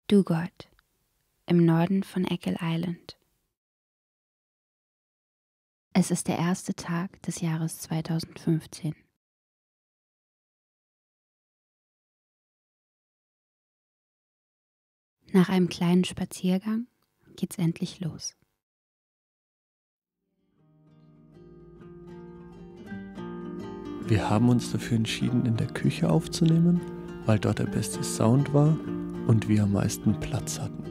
Dugard im Norden von Eckle Island. Es ist der erste Tag des Jahres 2015. Nach einem kleinen Spaziergang geht's endlich los. Wir haben uns dafür entschieden, in der Küche aufzunehmen, weil dort der beste Sound war und wir am meisten Platz hatten.